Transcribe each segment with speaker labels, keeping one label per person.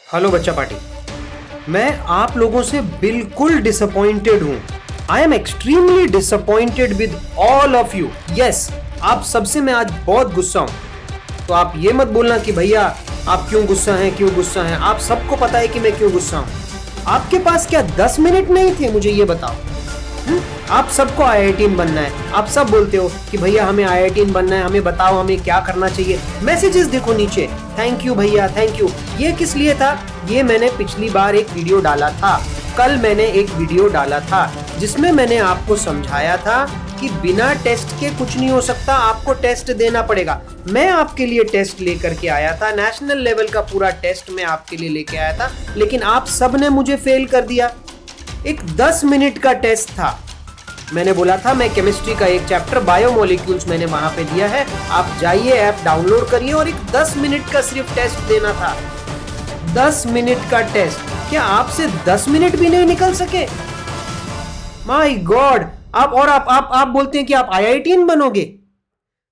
Speaker 1: Hello बच्चा party. मैं आप लोगों से बिल्कुल डिसअपॉइंटेड हूं। I am extremely disappointed with all of you. Yes, आप सबसे मैं आज बहुत गुस्सा हूं। तो आप ये मत बोलना कि भैया आप क्यों गुस्सा हैं, क्यों गुस्सा हैं। आप सबको पता है कि मैं क्यों गुस्सा हूं। आपके पास क्या 10 मिनट नहीं थे? मुझे ये बताओ। आप सबको IITian बनना है। आप सब बोलते हो कि भैया हमें IITian बनना है, हमें बताओ हमें क्या करना चाहिए। मैसेजेस देखो नीचे, थैंक यू भैया, थैंक यू। ये किस लिए था? ये मैंने पिछली बार एक वीडियो डाला था। कल मैंने एक वीडियो डाला था जिसमें मैंने आपको समझाया था कि बिना टेस्ट के कुछ नहीं हो सकता, आपको टेस्ट देना पड़ेगा। मैं आपके लिए टेस्ट लेकर के आया था, नेशनल लेवल का पूरा टेस्ट मैं आपके लिए लेके आया था, लेकिन आप सब ने मुझे फेल कर दिया। एक 10 मिनट का टेस्ट था। मैंने बोला था मैं केमिस्ट्री का एक चैप्टर बायोमोलिक्यूल्स मैंने वहां पे दिया है, आप जाइए ऐप डाउनलोड करिए और एक 10 मिनट का सिर्फ टेस्ट देना था। 10 मिनट का टेस्ट, क्या आपसे 10 मिनट भी नहीं निकल सके? My God. आप बोलते हैं कि आप IITian बनोगे।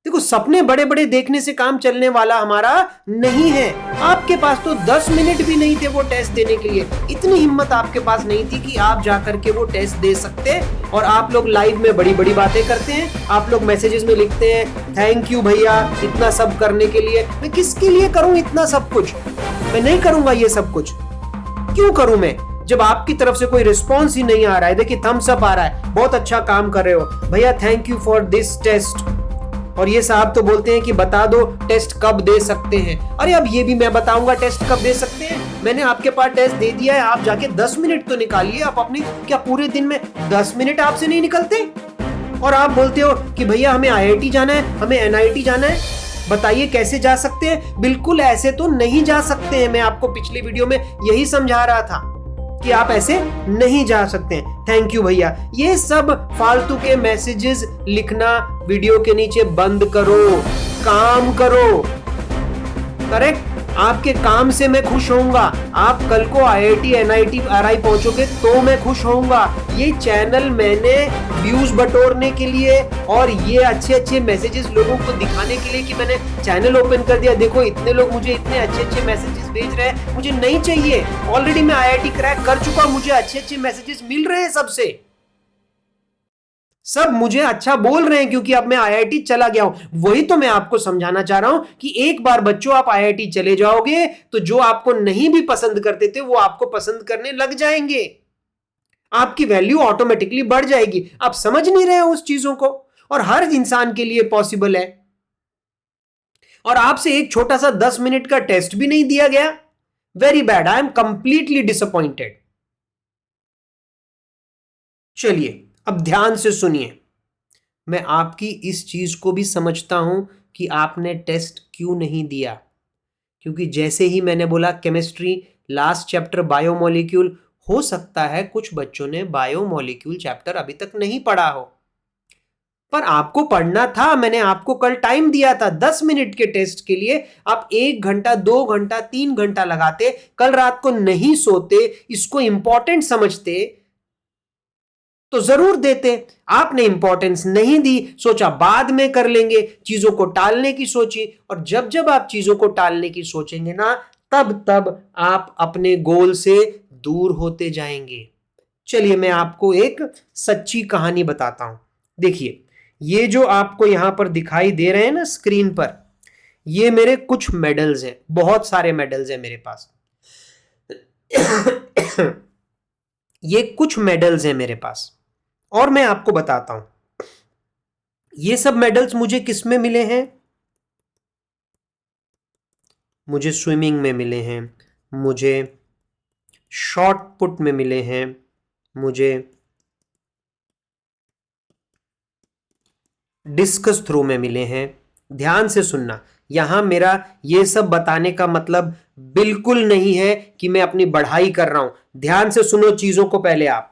Speaker 1: देखो, सपने बड़े बड़े देखने से काम चलने वाला हमारा नहीं है। आपके पास तो 10 मिनट भी नहीं थे वो टेस्ट देने के लिए। इतनी हिम्मत आपके पास नहीं थी कि आप जाकर के वो टेस्ट दे सकते। और आप लोग लाइव में बड़ी बड़ी बातें करते हैं, आप लोग मैसेजेस में लिखते हैं थैंक यू भैया इतना सब करने के लिए। मैं किसके लिए करूं इतना सब कुछ? मैं नहीं करूंगा ये सब कुछ। क्यों करूं मैं, जब आपकी तरफ से कोई रिस्पॉन्स ही नहीं आ रहा है। देखिए थम्स अप आ रहा है, बहुत अच्छा काम कर रहे हो भैया, thank you for this taste. और ये साहब तो बोलते हैं कि बता दो टेस्ट कब दे सकते हैं। अरे अब ये भी मैं बताऊंगा टेस्ट कब दे सकते हैं। मैंने आपके पास टेस्ट दे दिया है, आप जाके 10 मिनट तो निकालिए। आप अपने क्या पूरे दिन में 10 मिनट आपसे नहीं निकलते? और आप बोलते हो कि भैया हमें IIT जाना है, हमें NIT जाना है। बताइए कैसे जा सकते हैं? बिल्कुल ऐसे तो नहीं जा सकते हैं। मैं आपको पिछली वीडियो में यही समझा रहा था कि आप ऐसे नहीं जा सकते हैं। थैंक यू भैया, ये सब फालतू के मैसेजेस लिखना वीडियो के नीचे बंद करो, काम करो। करेक्ट? आपके काम से मैं खुश होऊंगा। आप कल को IIT NIT RI पहुंचोगे तो मैं खुश होऊंगा। ये चैनल मैंने व्यूज बटोरने के लिए और ये अच्छे अच्छे मैसेजेस लोगों को दिखाने के लिए कि मैंने चैनल ओपन कर दिया। देखो इतने लोग मुझे इतने अच्छे अच्छे मैसेजेस भेज रहे हैं, मुझे नहीं चाहिए। ऑलरेडी मैं IIT क्रैक कर चुका, मुझे अच्छे अच्छे मैसेजेस मिल रहे हैं सबसे। सब मुझे अच्छा बोल रहे हैं क्योंकि अब मैं IIT चला गया हूं। वही तो मैं आपको समझाना चाह रहा हूं कि एक बार बच्चों आप IIT चले जाओगे तो जो आपको नहीं भी पसंद करते थे वो आपको पसंद करने लग जाएंगे। आपकी वैल्यू ऑटोमेटिकली बढ़ जाएगी। आप समझ नहीं रहे हो उस चीजों को, और हर इंसान के लिए पॉसिबल है। और आपसे एक छोटा सा 10 मिनट का टेस्ट भी नहीं दिया गया। Very bad, I am completely disappointed. चलिए अब ध्यान से सुनिए। मैं आपकी इस चीज को भी समझता हूं कि आपने टेस्ट क्यों नहीं दिया, क्योंकि जैसे ही मैंने बोला केमिस्ट्री लास्ट चैप्टर बायोमोलिक्यूल, हो सकता है कुछ बच्चों ने बायोमोलिक्यूल चैप्टर अभी तक नहीं पढ़ा हो, पर आपको पढ़ना था। मैंने आपको कल टाइम दिया था 10 मिनट के टेस्ट के लिए। आप 1 घंटा 2 घंटा 3 घंटा लगाते, कल रात को नहीं सोते, इसको इंपॉर्टेंट समझते तो जरूर देते। आपने इंपॉर्टेंस नहीं दी, सोचा बाद में कर लेंगे, चीजों को टालने की सोची। और जब जब आप चीजों को टालने की सोचेंगे ना, तब तब आप अपने गोल से दूर होते जाएंगे। चलिए मैं आपको एक सच्ची कहानी बताता हूं। देखिए ये जो आपको यहां पर दिखाई दे रहे हैं ना स्क्रीन पर, ये मेरे कुछ मेडल्स हैं, बहुत सारे मेडल्स हैं मेरे पास। ये कुछ मेडल्स हैं मेरे पास, और मैं आपको बताता हूं ये सब मेडल्स मुझे किस में मिले हैं। मुझे स्विमिंग में मिले हैं, मुझे शॉट पुट में मिले हैं, मुझे डिस्कस थ्रो में मिले हैं। ध्यान से सुनना, यहां मेरा ये सब बताने का मतलब बिल्कुल नहीं है कि मैं अपनी बढ़ाई कर रहा हूं। ध्यान से सुनो चीजों को पहले। आप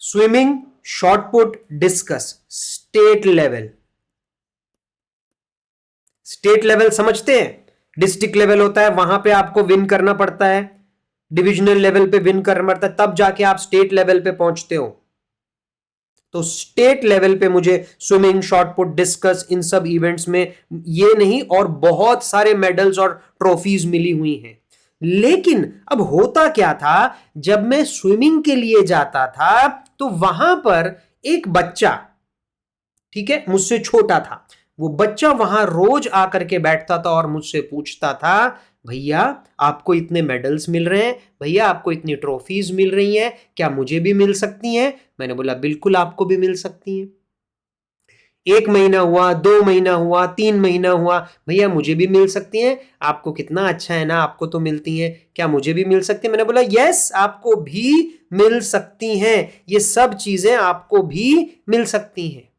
Speaker 1: swimming, shot put, discuss, state level. State level समझते हैं? डिस्ट्रिक्ट लेवल होता है, वहां पे आपको विन करना पड़ता है, डिविजनल लेवल पे विन करना पड़ता है, तब जाके आप स्टेट लेवल पे पहुंचते हो। तो स्टेट लेवल पे मुझे स्विमिंग, शॉट पुट, डिस्कस, इन सब इवेंट्स में ये नहीं और बहुत सारे मेडल्स और ट्रॉफीज मिली हुई हैं। लेकिन अब होता क्या था, जब मैं स्विमिंग के लिए जाता था तो वहां पर एक बच्चा, ठीक है, मुझसे छोटा था, वो बच्चा वहां रोज आकर के बैठता था और मुझसे पूछता था, भैया आपको इतने मेडल्स मिल रहे हैं, भैया आपको इतनी ट्रॉफीज मिल रही हैं, क्या मुझे भी मिल सकती हैं? मैंने बोला बिल्कुल आपको भी मिल सकती हैं। 1 महीना हुआ, 2 महीना हुआ, 3 महीना हुआ, भैया मुझे भी मिल सकती हैं, आपको कितना अच्छा है ना, आपको तो मिलती हैं, क्या मुझे भी मिल सकती है? मैंने बोला यस आपको भी मिल सकती हैं, ये सब चीजें आपको भी मिल सकती हैं।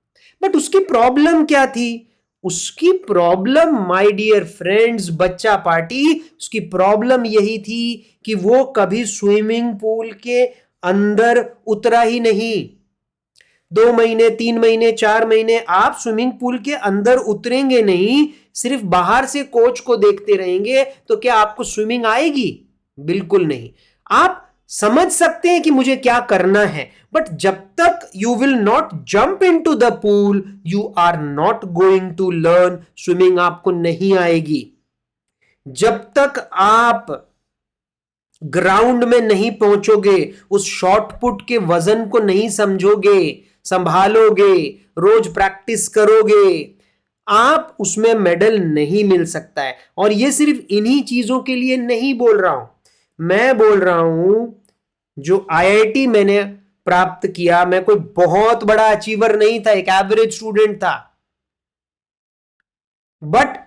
Speaker 1: बट उसकी प्रॉब्लम क्या थी? उसकी प्रॉब्लम माय डियर फ्रेंड्स, बच्चा पार्टी, उसकी प्रॉब्लम यही थी कि वो कभी स्विमिंग पूल के अंदर उतरा ही नहीं। 2 महीने, 3 महीने, 4 महीने आप स्विमिंग पूल के अंदर उतरेंगे नहीं, सिर्फ बाहर से कोच को देखते रहेंगे, तो क्या आपको स्विमिंग आएगी? बिल्कुल नहीं। आप समझ सकते हैं कि मुझे क्या करना है, बट जब तक you will not jump into the pool, you are not going to learn swimming, आपको नहीं आएगी। जब तक आप ग्राउंड में नहीं पहुंचोगे, उस शॉट पुट के वजन को नहीं समझोगे, संभालोगे, रोज प्रैक्टिस करोगे, आप उसमें मेडल नहीं मिल सकता है। और ये सिर्फ इन्हीं चीजों के लिए नहीं बोल रहा हूं, मैं बोल रहा हूं जो आईआईटी मैंने प्राप्त किया, मैं कोई बहुत बड़ा अचीवर नहीं था, एक एवरेज स्टूडेंट था, बट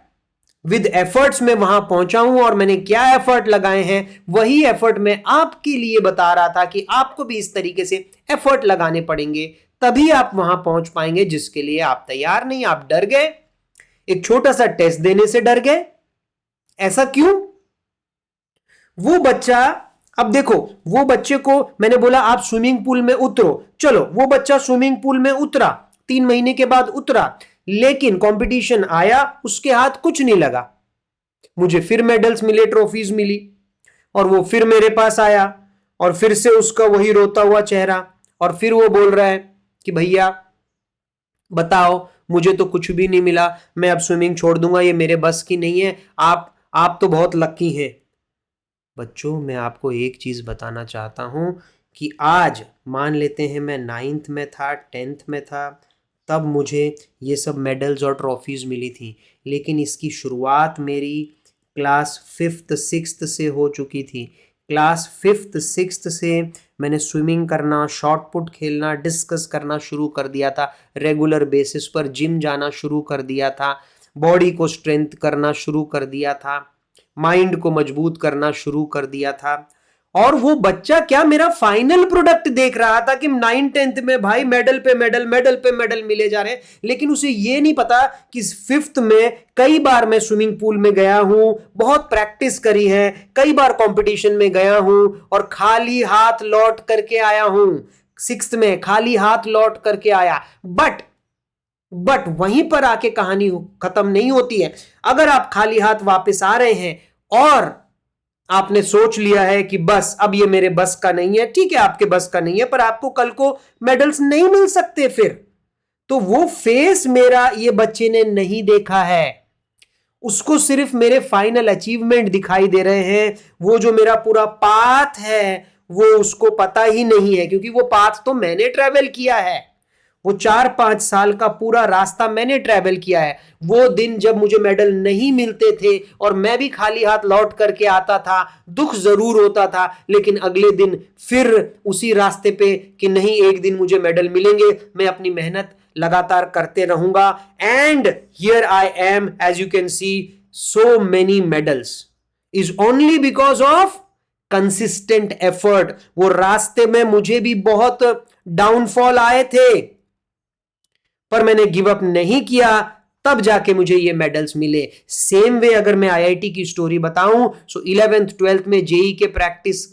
Speaker 1: विद एफर्ट्स में वहां पहुंचा हूं। और मैंने क्या एफर्ट लगाए हैं, वही एफर्ट मैं आपके लिए बता रहा था कि आपको भी इस तरीके से एफर्ट लगाने पड़ेंगे, तभी आप वहां पहुंच पाएंगे जिसके लिए आप तैयार नहीं, आप डर गए, एक छोटा सा टेस्ट देने से डर गए। ऐसा क्यों? वो बच्चा, अब देखो, वो बच्चे को मैंने बोला आप स्विमिंग पूल में उतरो, चलो वो बच्चा स्विमिंग पूल में उतरा, 3 महीने के बाद उतरा, लेकिन कंपटीशन आया, उसके हाथ कुछ नहीं लगा, मुझे फिर मेडल्स मिले, ट्रॉफीज मिली, और वो फिर मेरे पास आया, और फिर से उसका वही रोता हुआ चेहरा, और फिर वो बोल रहा है कि भैया बताओ, मुझे तो कुछ भी नहीं मिला, मैं अब स्विमिंग छोड़ दूंगा, ये मेरे बस की नहीं है, आप तो बहुत लकी हैं। बच्चों, मैं आपको एक चीज बताना चाहता हूं कि आज मान लेते हैं मैं 9th में था, 10th में था, तब मुझे ये सब मेडल्स और ट्रॉफीज मिली थी, लेकिन इसकी शुरुआत मेरी क्लास 5th 6th से हो चुकी थी। क्लास 5th 6th से मैंने स्विमिंग करना, शॉट पुट खेलना, डिस्कस करना शुरू कर दिया था, रेगुलर बेसिस पर जिम जाना शुरू कर दिया था, बॉडी को स्ट्रेंथ करना शुरू कर दिया था, माइंड को मजबूत करना शुरू कर दिया था। और वो बच्चा क्या मेरा फाइनल प्रोडक्ट देख रहा था कि 9th 10th में भाई मेडल पे मेडल, मेडल पे मेडल मिले जा रहे हैं, लेकिन उसे ये नहीं पता कि 5th में कई बार मैं स्विमिंग पूल में गया हूं, बहुत प्रैक्टिस करी है, कई बार कंपटीशन में गया हूं और खाली हाथ लौट करके आया हूं। 6th में खाली हाथ लौट करके आया, बट वहीं पर आके कहानी खत्म नहीं होती है। अगर आप खाली हाथ वापस आ रहे हैं और आपने सोच लिया है कि बस अब ये मेरे बस का नहीं है, ठीक है आपके बस का नहीं है, पर आपको कल को मेडल्स नहीं मिल सकते फिर, तो वो फेस मेरा ये बच्चे ने नहीं देखा है, उसको सिर्फ मेरे फाइनल अचीवमेंट दिखाई दे रहे हैं, वो जो मेरा पूरा पाथ है वो उसको पता ही नहीं है, क्योंकि वो पाथ तो मैंने ट्रेवल किया है, वो 4-5 साल का पूरा रास्ता मैंने ट्रेवल किया है। वो दिन जब मुझे मेडल नहीं मिलते थे और मैं भी खाली हाथ लौट करके आता था, दुख जरूर होता था, लेकिन अगले दिन फिर उसी रास्ते पे कि नहीं एक दिन मुझे मेडल मिलेंगे, मैं अपनी मेहनत लगातार करते रहूंगा। And here I am, as you can see, so many medals is only because of consistent effort. वो रास्ते में मुझे भी बहुत डाउनफॉल आए थे, पर मैंने गिव अप नहीं किया, तब जाके मुझे ये मेडल्स मिले। सेम वे अगर मैं आईआईटी की स्टोरी बताऊं, सो 11th 12th में जेई के प्रैक्टिस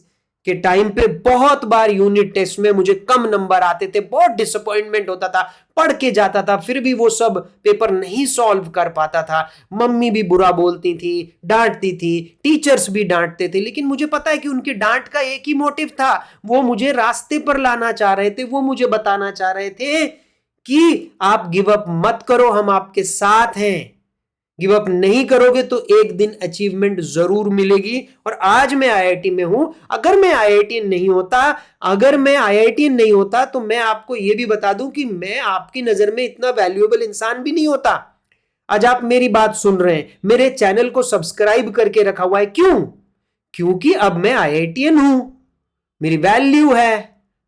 Speaker 1: के टाइम पे बहुत बार यूनिट टेस्ट में मुझे कम नंबर आते थे, बहुत डिसअपॉइंटमेंट होता था, पढ़ के जाता था फिर भी वो सब पेपर नहीं सॉल्व कर पाता था, मम्मी भी बुरा बोलती थी, डांटती थी, टीचर्स भी डांटते थे, लेकिन मुझे पता है कि उनकी डांट का एक ही मोटिव था, वो मुझे रास्ते पर लाना चाह रहे थे, वो मुझे बताना चाह रहे थे कि आप गिव अप मत करो, हम आपके साथ हैं। गिव अप नहीं करोगे तो एक दिन अचीवमेंट जरूर मिलेगी। और आज मैं आईआईटी में हूं, अगर मैं आईआईटी नहीं होता तो मैं आपको यह भी बता दूं कि मैं आपकी नजर में इतना वैल्यूएबल इंसान भी नहीं होता। आज आप मेरी बात सुन रहे हैं, मेरे चैनल को सब्सक्राइब करके रखा हुआ है, क्यों? क्योंकि अब मैं आईआईटीएन हूं, मेरी वैल्यू है,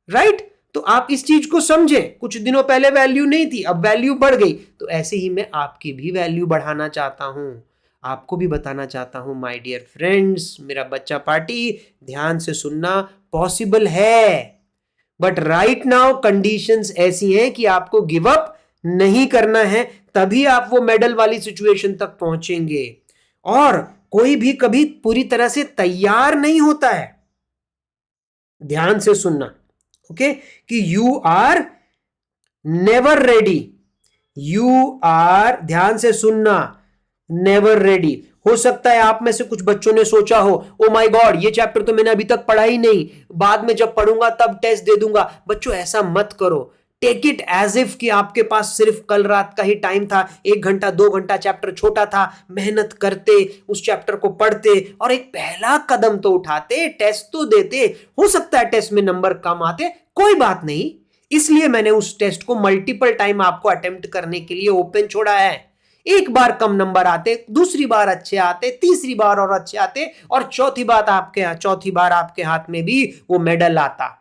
Speaker 1: राइट? तो आप इस चीज को समझे, कुछ दिनों पहले वैल्यू नहीं थी, अब वैल्यू बढ़ गई। तो ऐसे ही मैं आपकी भी वैल्यू बढ़ाना चाहता हूं, आपको भी बताना चाहता हूं माय डियर फ्रेंड्स, मेरा बच्चा पार्टी, ध्यान से सुनना, पॉसिबल है, बट राइट नाउ कंडीशंस ऐसी हैं कि आपको गिव अप नहीं करना है, तभी आप वो मेडल वाली सिचुएशन तक पहुंचेंगे। और कोई भी कभी पूरी तरह से तैयार नहीं होता है, ध्यान से सुनना, ओके? कि यू आर नेवर रेडी, ध्यान से सुनना, नेवर रेडी। हो सकता है आप में से कुछ बच्चों ने सोचा हो, ओ माय गॉड, ये चैप्टर तो मैंने अभी तक पढ़ा ही नहीं, बाद में जब पढ़ूंगा तब टेस्ट दे दूंगा। बच्चों ऐसा मत करो, टेक इट एज इफ कि आपके पास सिर्फ कल रात का ही टाइम था, 1 घंटा 2 घंटा, चैप्टर छोटा था, मेहनत करते, उस चैप्टर को पढ़ते और एक पहला कदम तो उठाते, टेस्ट तो देते। हो सकता है टेस्ट में नंबर कम आते, कोई बात नहीं, इसलिए मैंने उस टेस्ट को मल्टीपल टाइम आपको अटेम्प्ट करने के लिए ओपन छोड़ा है। एक बार कम नंबर आते, दूसरी बार अच्छे आते, तीसरी बार और अच्छे आते, और चौथी बार आपके हाथ में भी वो मेडल आता।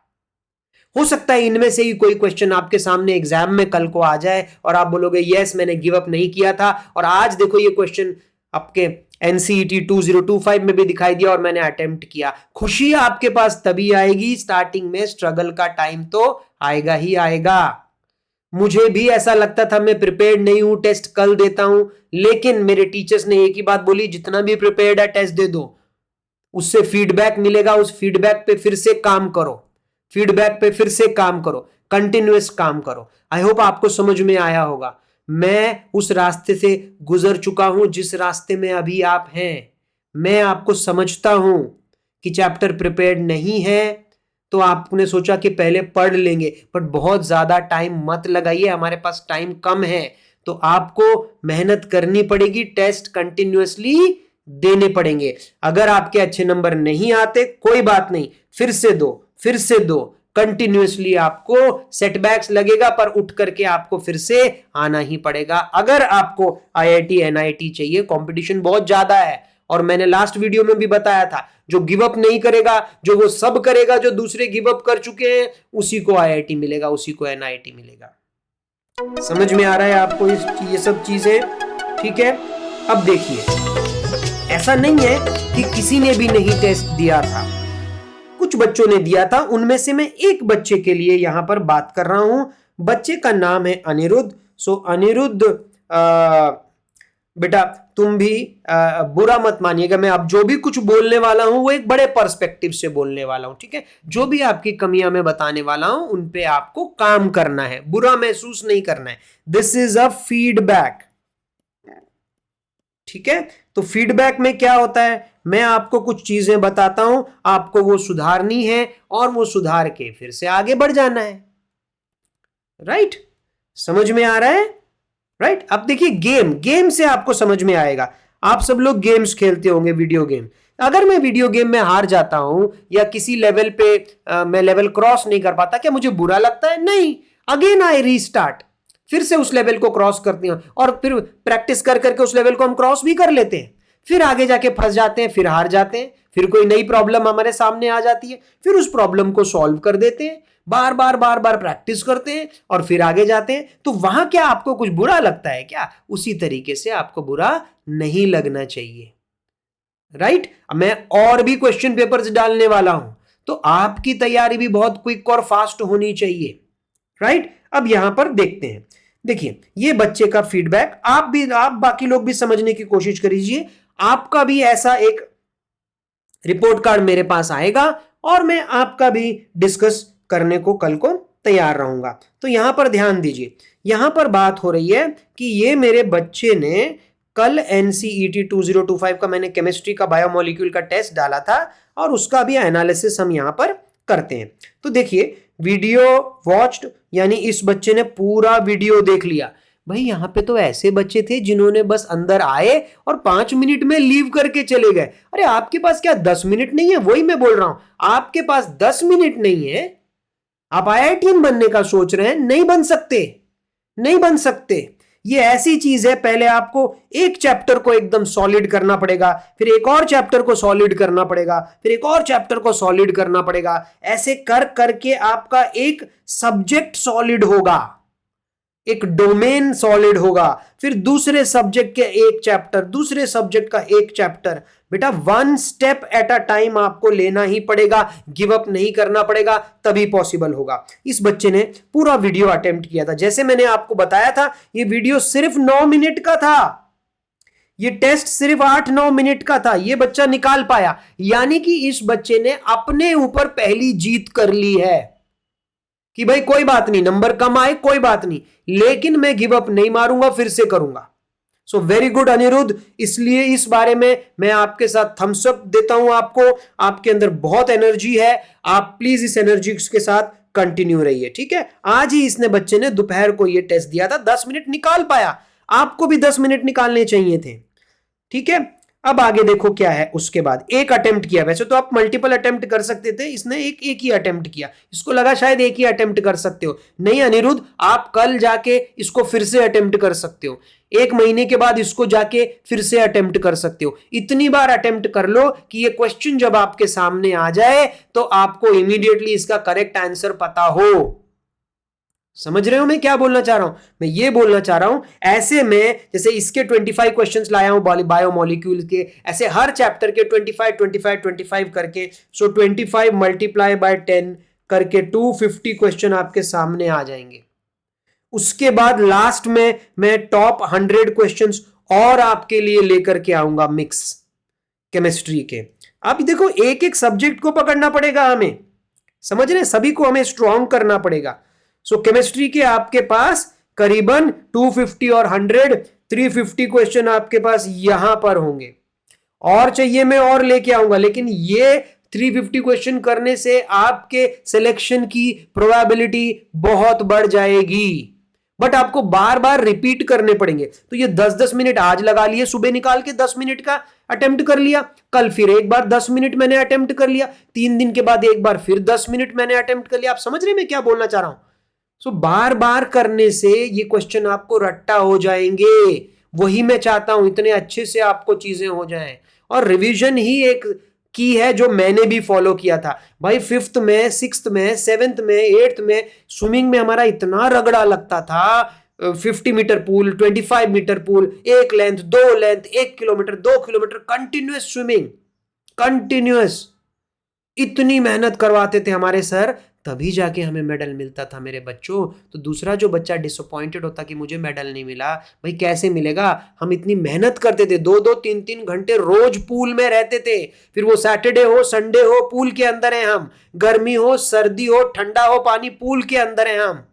Speaker 1: हो सकता है इनमें से ही कोई क्वेश्चन आपके सामने एग्जाम में कल को आ जाए और आप बोलोगे यस मैंने गिव अप नहीं किया था, और आज देखो ये क्वेश्चन आपके एनसीईटी 2025 में भी दिखाई दिया और मैंने अटेम्प्ट किया। खुशी आपके पास तभी आएगी, स्टार्टिंग में स्ट्रगल का टाइम तो आएगा ही आएगा। मुझे भी ऐसा लगता था मैं प्रिपेयर्ड नहीं हूं, टेस्ट कल देता हूं, लेकिन मेरे टीचर्स ने एक ही बात बोली, जितना भी प्रिपेयर्ड है टेस्ट दे दो, उससे फीडबैक मिलेगा, उस फीडबैक पे फिर से काम करो, कंटिन्यूअस काम करो। आई होप आपको समझ में आया होगा। मैं उस रास्ते से गुजर चुका हूं जिस रास्ते में अभी आप हैं। मैं आपको समझता हूं कि चैप्टर प्रिपेयर्ड नहीं है तो आपने सोचा कि पहले पढ़ लेंगे, बट बहुत ज्यादा टाइम मत लगाइए, हमारे पास टाइम कम है, तो आपको मेहनत करनी पड़ेगी, टेस्ट कंटिन्यूअसली देने पड़ेंगे। अगर आपके अच्छे नंबर नहीं आते कोई बात नहीं, फिर से दो, कंटिन्यूअसली आपको सेटबैक्स लगेगा पर उठ करके आपको फिर से आना ही पड़ेगा। अगर आपको आईआईटी एनआईटी चाहिए, कंपटीशन बहुत ज्यादा है, और मैंने लास्ट वीडियो में भी बताया था, जो गिव अप नहीं करेगा, जो वो सब करेगा जो दूसरे गिव अप कर चुके हैं, उसी को आईआईटी मिलेगा, उसी को एनआईटी मिलेगा। समझ में आ रहा है आपको ये सब चीजें? ठीक है, अब देखिए, ऐसा नहीं है कि किसी ने भी नहीं टेस्ट दिया था, कुछ बच्चों ने दिया था, उनमें से मैं एक बच्चे के लिए यहां पर बात कर रहा हूं। बच्चे का नाम है अनिरुद्ध। सो अनिरुद्ध, बेटा तुम भी बुरा मत मानिएगा, मैं अब जो भी कुछ बोलने वाला हूं वो एक बड़े पर्सपेक्टिव से बोलने वाला हूं, ठीक है? जो भी आपकी कमियां मैं बताने वाला हूं उन पे आपको काम करना है, बुरा महसूस नहीं करना है। दिस इज अ फीडबैक, ठीक है? तो फीडबैक में क्या होता है, मैं आपको कुछ चीजें बताता हूं, आपको वो सुधारनी है और वो सुधार के फिर से आगे बढ़ जाना है, राइट? समझ में आ रहा है, राइट? अब देखिए, गेम से आपको समझ में आएगा। आप सब लोग गेम्स खेलते होंगे, वीडियो गेम। अगर मैं वीडियो गेम में हार जाता हूं या किसी लेवल पे मैं लेवल क्रॉस नहीं कर पाता, क्या मुझे बुरा लगता है? नहीं, अगेन आई रीस्टार्ट, फिर से उस लेवल को क्रॉस करती हूं, और फिर प्रैक्टिस कर करके उस लेवल को हम क्रॉस भी कर लेते हैं, फिर आगे जाके फंस जाते हैं, फिर हार जाते हैं, फिर कोई नई प्रॉब्लम हमारे सामने आ जाती है, फिर उस प्रॉब्लम को सॉल्व कर देते हैं, बार बार प्रैक्टिस करते हैं और फिर आगे जाते हैं। तो वहां क्या आपको कुछ बुरा लगता है क्या? उसी तरीके से आपको बुरा नहीं लगना चाहिए, राइट? मैं और भी क्वेश्चन पेपर्स डालने वाला हूं, तो आपकी तैयारी भी बहुत क्विक और फास्ट होनी चाहिए, राइट? अब यहां पर देखते हैं, देखिए ये बच्चे का फीडबैक, आप बाकी लोग भी समझने की कोशिश करिए। आपका भी ऐसा एक रिपोर्ट कार्ड मेरे पास आएगा और मैं आपका भी डिस्कस करने को कल को तैयार रहूंगा। तो यहां पर ध्यान दीजिए, यहां पर बात हो रही है कि ये मेरे बच्चे ने कल एनसीईटी 2025 का मैंने केमिस्ट्री का बायोमोलिक्यूल का टेस्ट डाला था और उसका भी एनालिसिस हम यहां पर करते हैं। तो देखिए, वीडियो वॉच्ड, यानी इस बच्चे ने पूरा वीडियो देख लिया। भाई यहाँ पे तो ऐसे बच्चे थे जिन्होंने बस अंदर आए और 5 मिनट में लीव करके चले गए। अरे आपके पास क्या 10 मिनट नहीं है? वही मैं बोल रहा हूं, आपके पास 10 मिनट नहीं है, आप आईआईटीएन बनने का सोच रहे हैं, नहीं बन सकते, नहीं बन सकते। ये ऐसी चीज है, पहले आपको एक चैप्टर को एकदम सॉलिड करना पड़ेगा, फिर एक और चैप्टर को सॉलिड करना पड़ेगा, फिर एक और चैप्टर को सॉलिड करना पड़ेगा। ऐसे कर करके आपका एक सब्जेक्ट सॉलिड होगा, एक डोमेन सॉलिड होगा, फिर दूसरे सब्जेक्ट के एक चैप्टर, दूसरे सब्जेक्ट का एक चैप्टर। बेटा 1 स्टेप एट अ टाइम आपको लेना ही पड़ेगा, गिव अप नहीं करना पड़ेगा, तभी पॉसिबल होगा। इस बच्चे ने पूरा वीडियो अटेम्प्ट किया था, जैसे मैंने आपको बताया था, ये वीडियो सिर्फ 9 मिनट का था, ये टेस्ट सिर्फ 8-9 मिनट का था, ये बच्चा निकाल पाया। यानी कि इस बच्चे ने अपने ऊपर पहली जीत कर ली है कि भाई कोई बात नहीं, नंबर कम आए कोई बात नहीं, लेकिन मैं गिव अप नहीं मारूंगा, फिर से करूंगा। So very good Aniruddh. इसलिए इस बारे में मैं आपके साथ थम्स अप देता हूं आपको, आपके अंदर बहुत एनर्जी है, आप प्लीज इस एनर्जी के साथ कंटिन्यू रहिए, ठीक है। आज ही इसने बच्चे ने दोपहर को ये टेस्ट दिया था, 10 मिनट निकाल पाया, आपको भी 10 मिनट निकालने चाहिए थे, ठीक है। अब आगे देखो क्या है, उसके बाद एक अटेम्प्ट किया, वैसे तो आप मल्टीपल अटेम्प्ट कर सकते थे, इसने एक ही अटेम्प्ट किया, इसको लगा शायद एक ही अटेम्प्ट कर सकते हो, नहीं अनिरुद्ध, आप कल जाके इसको फिर से अटेम्प्ट कर सकते हो, 1 महीने के बाद इसको जाके फिर से अटेम्प्ट कर सकते हो। इतनी बार अटेम्प्ट कर लो कि ये क्वेश्चन जब आपके सामने आ जाए तो आपको इमीडिएटली इसका करेक्ट आंसर पता हो। समझ रहे हो मैं क्या बोलना चाह रहा हूं? मैं ये बोलना चाह रहा हूं, ऐसे में जैसे इसके 25 क्वेश्चंस लाया हूं बायोमोलिक्यूल के, ऐसे हर चैप्टर के 25 करके, सो 25 मल्टीप्लाई बाय 10 करके 250 क्वेश्चन आपके सामने आ जाएंगे। उसके बाद लास्ट में मैं टॉप 100 क्वेश्चंस और आपके लिए लेकर के आऊंगा मिक्स केमिस्ट्री के। अब देखो एक एक सब्जेक्ट को पकड़ना पड़ेगा हमें, समझ रहे, सभी को हमें स्ट्रॉन्ग करना पड़ेगा। सो केमिस्ट्री के आपके पास करीबन 250 और 100 350 क्वेश्चन आपके पास यहां पर होंगे, और चाहिए मैं और लेके आऊंगा, लेकिन ये 350 क्वेश्चन करने से आपके सिलेक्शन की प्रोबेबिलिटी बहुत बढ़ जाएगी, बट आपको बार बार रिपीट करने पड़ेंगे। तो ये 10-10 मिनट आज लगा लिए, सुबह निकाल के 10 मिनट का अटेम्प्ट कर लिया, कल फिर एक बार 10 मिनट मैंने अटेम्प्ट कर लिया, 3 दिन के बाद एक बार फिर 10 मिनट मैंने अटेम्प्ट कर लिया। आप समझ रहे मैं क्या बोलना चाह रहा हूं? सो बार बार करने से ये क्वेश्चन आपको रट्टा हो जाएंगे, वही मैं चाहता हूं, इतने अच्छे से आपको चीजें हो जाएं। और रिवीजन ही एक की है जो मैंने भी फॉलो किया था भाई। 5th में, 6th में, 7th में, 8th में स्विमिंग में हमारा इतना रगड़ा लगता था, 50 metre pool, 25 metre pool, 1 length, 2 length, 1 kilometre, 2 kilometre, continuous swimming, continuous, इतनी मेहनत करवाते थे हमारे सर, तभी जाके हमें मेडल मिलता था मेरे बच्चों। तो दूसरा जो बच्चा डिसअपॉइंटेड होता कि मुझे मेडल नहीं मिला, भाई कैसे मिलेगा? हम इतनी मेहनत करते थे, 2-2 3-3 घंटे रोज पूल में रहते थे, फिर वो सैटरडे हो संडे हो पूल के अंदर हैं हम, गर्मी हो सर्दी हो ठंडा हो पानी, पूल के अंदर हैं हम,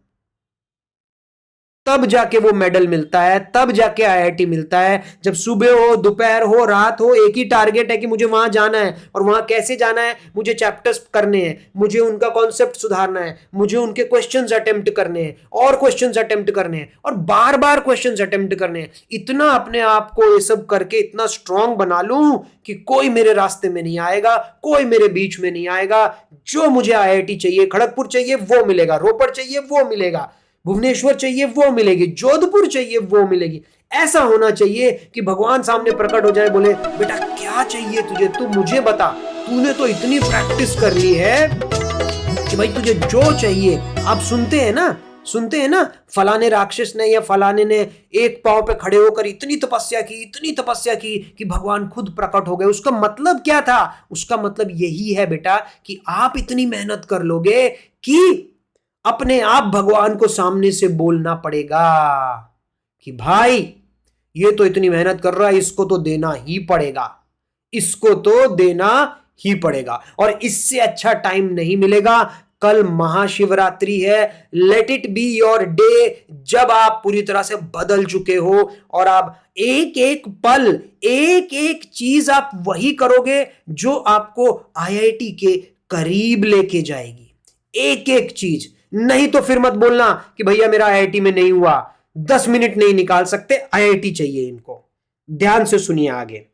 Speaker 1: तब जाके वो मेडल मिलता है, तब जाके आईआईटी मिलता है। जब सुबह हो दोपहर हो रात हो, एक ही टारगेट है कि मुझे वहां जाना है, और वहां कैसे जाना है? मुझे चैप्टर्स करने हैं, मुझे उनका कॉन्सेप्ट सुधारना है, मुझे उनके क्वेश्चंस अटेम्प्ट करने हैं, और क्वेश्चंस अटेम्प्ट करने हैं, और बार बार क्वेश्चंस अटेम्प्ट करने हैं। इतना अपने आप को ये सब करके इतना स्ट्रांग बना लूं कि कोई मेरे रास्ते में नहीं आएगा, कोई मेरे बीच में नहीं आएगा। जो मुझे आईआईटी चाहिए, खड़गपुर चाहिए वो मिलेगा, रोपड़ चाहिए वो मिलेगा, भुवनेश्वर चाहिए वो मिलेगी, जोधपुर चाहिए वो मिलेगी। ऐसा होना चाहिए कि भगवान सामने प्रकट हो जाए, बोले बेटा क्या चाहिए तुझे, तू मुझे बता, तूने तो इतनी प्रैक्टिस कर ली है कि भाई तुझे जो चाहिए। आप सुनते हैं ना फलाने राक्षस ने या फलाने ने एक पांव पे खड़े होकर इतनी तपस्या की कि भगवान खुद प्रकट हो गए। उसका मतलब क्या था? उसका मतलब यही है बेटा कि आप इतनी मेहनत कर लोगे कि अपने आप भगवान को सामने से बोलना पड़ेगा कि भाई ये तो इतनी मेहनत कर रहा है, इसको तो देना ही पड़ेगा, इसको तो देना ही पड़ेगा। और इससे अच्छा टाइम नहीं मिलेगा। कल महाशिवरात्रि है, let it be your day, जब आप पूरी तरह से बदल चुके हो और आप एक एक पल, एक एक चीज आप वही करोगे जो आपको आईआईटी के करीब लेके जाएगी, एक एक चीज। नहीं तो फिर मत बोलना कि भैया मेरा आईआईटी में नहीं हुआ, 10 मिनट नहीं निकाल सकते, आईआईटी चाहिए इनको। ध्यान से सुनिए आगे।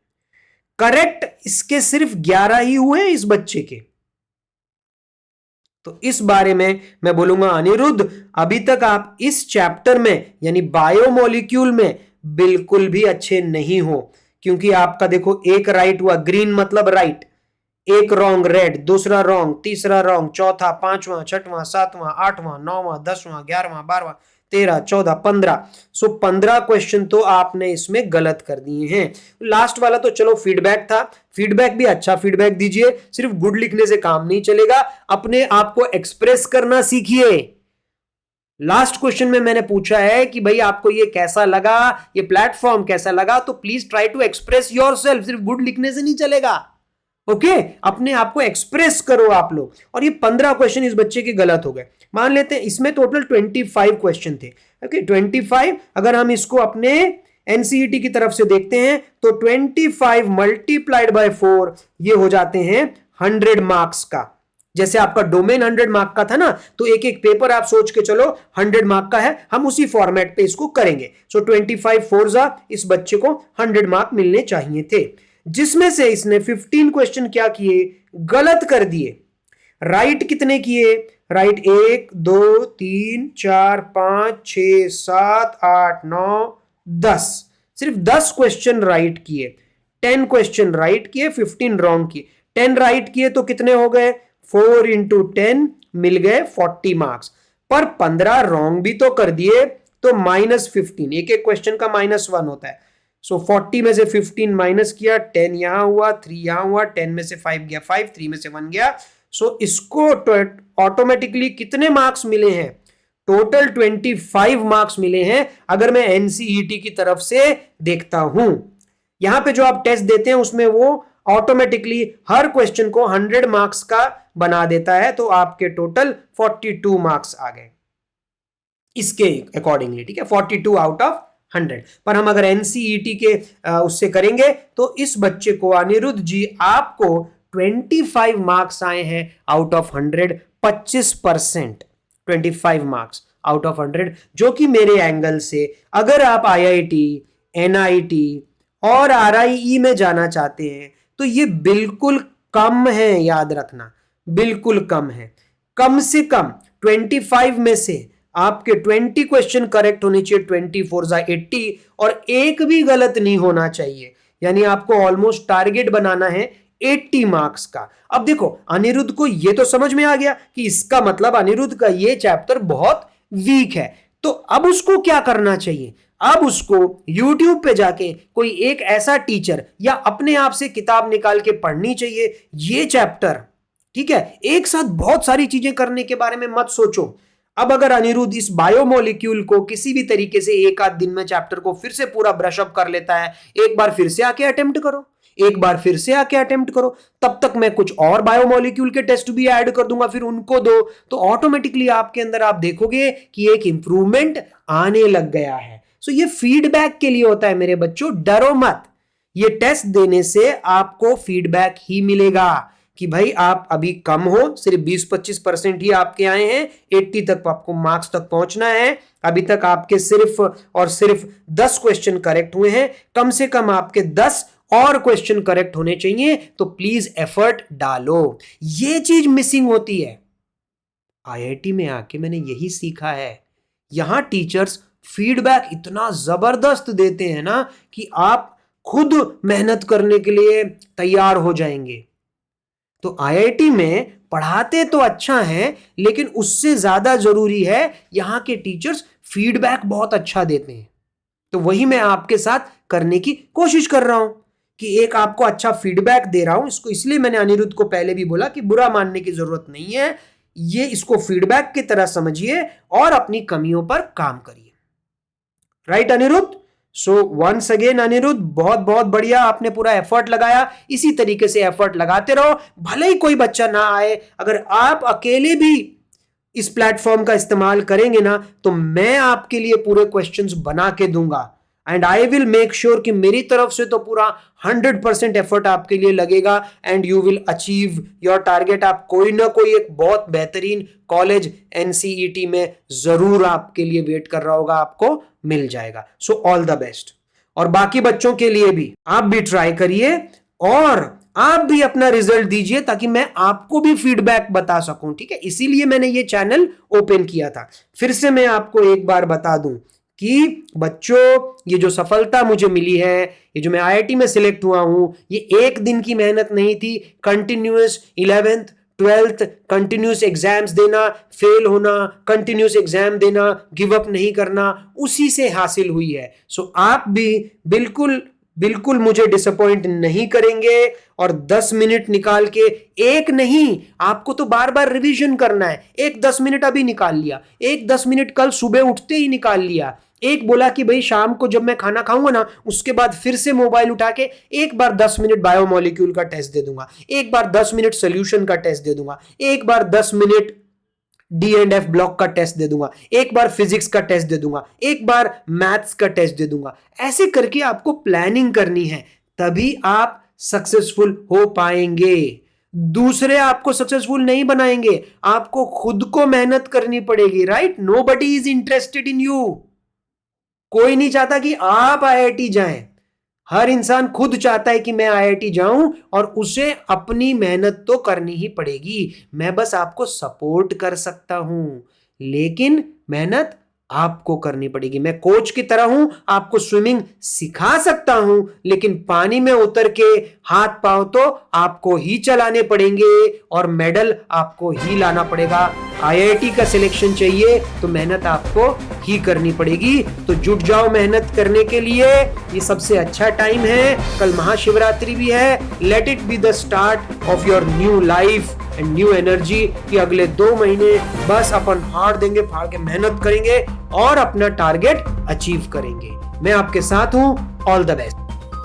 Speaker 1: करेक्ट इसके सिर्फ 11 ही हुए इस बच्चे के। तो इस बारे में मैं बोलूंगा अनिरुद्ध, अभी तक आप इस चैप्टर में यानी बायोमोलिक्यूल में बिल्कुल भी अच्छे नहीं हो, क्योंकि आपका देखो एक राइट हुआ, ग्रीन मतलब राइट, एक रॉन्ग रेड, दूसरा रॉन्ग, तीसरा रॉन्ग, चौथा, पांचवा, छठवां, सातवां, आठवां, नौवां, 10वां, 11वां, 12वां, 13, 14, 15। सो 15 क्वेश्चन तो आपने इसमें गलत कर दिए हैं। लास्ट वाला तो चलो फीडबैक था, फीडबैक भी अच्छा फीडबैक दीजिए, सिर्फ गुड लिखने से काम नहीं चलेगा, अपने आप को एक्सप्रेस करना सीखिए। लास्ट क्वेश्चन में मैंने पूछा है कि भाई आपको ये कैसा लगा, ये प्लेटफॉर्म कैसा लगा, तो please try to express yourself, सिर्फ गुड लिखने से नहीं चलेगा। ओके अपने आप को एक्सप्रेस करो आप लोग। और ये 15 क्वेश्चन इस बच्चे के गलत हो गए। मान लेते हैं इसमें टोटल 25 क्वेश्चन थे। ओके 25, अगर हम इसको अपने एनसीईटी की तरफ से देखते हैं तो 25 मल्टीप्लाइड बाय 4 ये हो जाते हैं 100 मार्क्स का। जैसे आपका डोमेन 100 मार्क का था ना, तो एक एक पेपर आप सोच के चलो 100 मार्क का है, हम उसी फॉर्मेट पे इसको करेंगे। सो 25 फोर्जा इस बच्चे को 100 मार्क मिलने चाहिए थे, जिसमें से इसने 15 क्वेश्चन क्या किए, गलत कर दिए। राइट कितने किए, राइट 1 2 3 4 5 6 7 8 9 10, सिर्फ 10 क्वेश्चन राइट किए, 10 क्वेश्चन राइट किए, 15 रॉन्ग किए। 10 राइट किए तो कितने हो गए, 4 इंटू 10 मिल गए 40 मार्क्स, पर 15 रॉन्ग भी तो कर दिए तो -15, एक एक क्वेश्चन का -1 होता है। सो 40 में से 15 माइनस किया, 10 यहां हुआ, 3 यहां हुआ, 10 में से 5 गया 5, 3 में से 1 गया। सो इसको ऑटोमेटिकली कितने मार्क्स मिले हैं, टोटल 25 मार्क्स मिले हैं अगर मैं एनसीईटी की तरफ से देखता हूं। यहां पे जो आप टेस्ट देते हैं उसमें वो ऑटोमेटिकली हर क्वेश्चन को 100 मार्क्स का बना देता है, तो आपके टोटल 42 मार्क्स आ गए इसके अकॉर्डिंगली। ठीक है 42 आउट ऑफ 100। पर हम अगर एनसीईटी के उससे करेंगे तो इस बच्चे को अनिरुद्ध जी आपको 25 मार्क्स आए हैं out of 100, 25%, 25 marks out of 100, जो कि मेरे एंगल से अगर आप आईआईटी, एनआईटी और आरआईई में जाना चाहते हैं तो ये बिल्कुल कम है, याद रखना बिल्कुल कम है। कम से कम 25 में से आपके 20 क्वेश्चन करेक्ट होने चाहिए, 24 80, और एक भी गलत नहीं होना चाहिए, यानी आपको ऑलमोस्ट टारगेट बनाना है 80 मार्क्स का। अब देखो अनिरुद्ध को ये तो समझ में आ गया कि इसका मतलब अनिरुद्ध का ये चैप्टर बहुत वीक है, तो अब उसको क्या करना चाहिए, अब उसको YouTube पे जाके कोई एक ऐसा टीचर या अपने आप से किताब निकाल के पढ़नी चाहिए ये चैप्टर। ठीक है, एक साथ बहुत सारी चीजें करने के बारे में मत सोचो। अब अगर अनिरुद्ध इस बायोमोलिक्यूल को किसी भी तरीके से एक आध दिन में चैप्टर को फिर से पूरा ब्रश अप कर लेता है, एक बार फिर से आके अटेम्प्ट करो, एक बार फिर से आके अटेम्प्ट करो, तब तक मैं कुछ और बायोमोलिक्यूल के टेस्ट भी ऐड कर दूंगा, फिर उनको दो, तो ऑटोमेटिकली आपके अंदर आप देखोगे कि एक इंप्रूवमेंट आने लग गया है। सो ये फीडबैक के लिए होता है मेरे बच्चों, डरो मत, ये टेस्ट देने से आपको फीडबैक ही मिलेगा कि भाई आप अभी कम हो, सिर्फ 20-25% ही आपके आए हैं, 80 तक आपको मार्क्स तक पहुंचना है। अभी तक आपके सिर्फ और सिर्फ 10 क्वेश्चन करेक्ट हुए हैं, कम से कम आपके 10 और क्वेश्चन करेक्ट होने चाहिए, तो प्लीज एफर्ट डालो। ये चीज मिसिंग होती है। आईआईटी में आके मैंने यही सीखा है, यहां टीचर्स फीडबैक इतना जबरदस्त देते हैं ना कि आप खुद मेहनत करने के लिए तैयार हो जाएंगे। तो आईआईटी में पढ़ाते तो अच्छा है, लेकिन उससे ज्यादा जरूरी है यहां के टीचर्स फीडबैक बहुत अच्छा देते हैं। तो वही मैं आपके साथ करने की कोशिश कर रहा हूं कि एक आपको अच्छा फीडबैक दे रहा हूं। इसको इसलिए मैंने अनिरुद्ध को पहले भी बोला कि बुरा मानने की जरूरत नहीं है, ये इसको फीडबैक की तरह समझिए और अपनी कमियों पर काम करिए। Right Aniruddh? So once again Aniruddh, बहुत बहुत बढ़िया, आपने पूरा एफर्ट लगाया, इसी तरीके से एफर्ट लगाते रहो, भले ही कोई बच्चा ना आए। अगर आप अकेले भी इस प्लेटफॉर्म का इस्तेमाल करेंगे ना, तो मैं आपके लिए पूरे क्वेश्चंस बना के दूंगा। And I will make sure कि मेरी तरफ से तो पूरा 100% एफर्ट आपके लिए लगेगा and you will achieve your target. आप कोई ना कोई एक बहुत बेहतरीन कॉलेज एनसीईटी में जरूर आपके लिए वेट कर रहा होगा, आपको मिल जाएगा। So all the best. और बाकी बच्चों के लिए भी आप भी ट्राई करिए और आप भी अपना रिजल्ट दीजिए ताकि मैं आपको भी फीडबैक बता सकूं, ठीक है। इसीलिए मैंने ये चैनल ओपन किया था। फिर से मैं आपको एक बार बता दूं कि बच्चों, ये जो सफलता मुझे मिली है, ये जो मैं आईआईटी में सिलेक्ट हुआ हूं, ये एक दिन की मेहनत नहीं थी। Continuous 11th 12th continuous exams देना, फेल होना, कंटिन्यूस एग्जाम देना, गिव अप नहीं करना, उसी से हासिल हुई है। सो आप भी बिल्कुल मुझे डिसअपॉइंट नहीं करेंगे और 10 मिनट निकाल के, एक नहीं, आपको तो बार बार रिवीजन करना है। एक 10 मिनट अभी निकाल लिया, एक 10 मिनट कल सुबह उठते ही निकाल लिया, एक बोला कि भाई शाम को जब मैं खाना खाऊंगा ना, उसके बाद फिर से मोबाइल उठा के एक बार 10 मिनट बायोमोलिक्यूल का टेस्ट दे दूंगा, एक बार 10 मिनट सोल्यूशन का टेस्ट दे दूंगा, एक बार 10 मिनट D&F ब्लॉक का टेस्ट दे दूंगा, एक बार फिजिक्स का टेस्ट दे दूंगा, एक बार मैथ्स का टेस्ट दे दूंगा। ऐसे करके आपको प्लानिंग करनी है, तभी आप सक्सेसफुल हो पाएंगे। दूसरे आपको सक्सेसफुल नहीं बनाएंगे, आपको खुद को मेहनत करनी पड़ेगी, right. Nobody is interested in you. कोई नहीं चाहता कि आप आईआईटी जाएं, हर इंसान खुद चाहता है कि मैं आईआईटी जाऊं और उसे अपनी मेहनत तो करनी ही पड़ेगी। मैं बस आपको सपोर्ट कर सकता हूं, लेकिन मेहनत आपको करनी पड़ेगी। मैं कोच की तरह हूं, आपको स्विमिंग सिखा सकता हूं, लेकिन पानी में उतर के हाथ पांव तो आपको ही चलाने पड़ेंगे और मेडल आपको ही लाना पड़ेगा। आईआईटी का सिलेक्शन चाहिए तो मेहनत आपको ही करनी पड़ेगी। तो जुट जाओ मेहनत करने के लिए, ये सबसे अच्छा टाइम है। कल महाशिवरात्रि भी है। Let it be the start of your new life and new energy कि अगले 2 महीने बस अपन हाड़ देंगे, फाड़ के मेहनत करेंगे और अपना टारगेट अचीव करेंगे। मैं आपके साथ हूं। All the best.